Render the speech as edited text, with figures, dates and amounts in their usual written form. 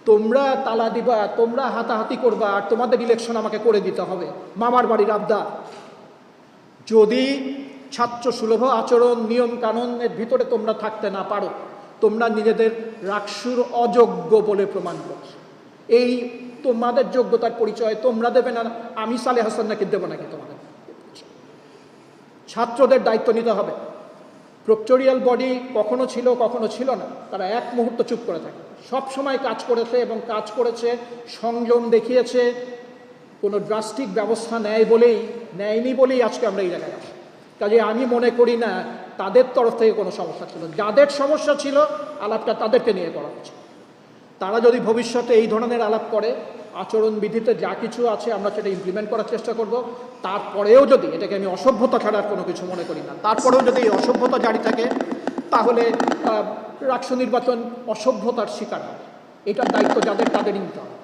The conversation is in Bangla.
তোমরা তালা দিবা, তোমরা হাতাহাতি করবা, আর তোমাদের ইলেকশন আমাকে করে দিতে হবে, মামার বাড়ির আবদার। যদি ছাত্র সুলভ আচরণ নিয়ম কানুনের ভিতরে তোমরা থাকতে না পারো, তোমরা নিজেদের রাকসুর অযোগ্য বলে প্রমাণ করছো। এই তোমাদের যোগ্যতার পরিচয় তোমরা দেবে না, আমি সালেহ হাসান নাকি দেবো নাকি তোমাদের? ছাত্রদের দায়িত্ব নিতে হবে। প্রক্টোরিয়াল বডি কখনো ছিল কখনো ছিল না, তারা এক মুহূর্ত চুপ করে থাকে, সব সময় কাজ করেছে এবং কাজ করেছে, সংযম দেখিয়েছে, কোনো ড্রাস্টিক ব্যবস্থা নেয়নি বলেই আজকে আমরা এই জায়গায় আসি। কাজে আমি মনে করি না তাদের তরফ থেকে কোনো সমস্যা ছিল। যাদের সমস্যা ছিল আলাপটা তাদেরকে নিয়ে করা উচিত। তারা যদি ভবিষ্যতে এই ধরনের আলাপ করে, আচরণবিধিতে যা কিছু আছে আমরা সেটা ইমপ্লিমেন্ট করার চেষ্টা করব। তারপরেও যদি, এটাকে আমি অসভ্যতা ছাড়ার কোনো কিছু মনে করি না, তারপরেও যদি এই অসভ্যতা জারি থাকে, তাহলে রাষ্ট্র নির্বাচন অসভ্যতার শিকার হবে। এটার দায়িত্ব যাদের, তাদের নিতে হবে।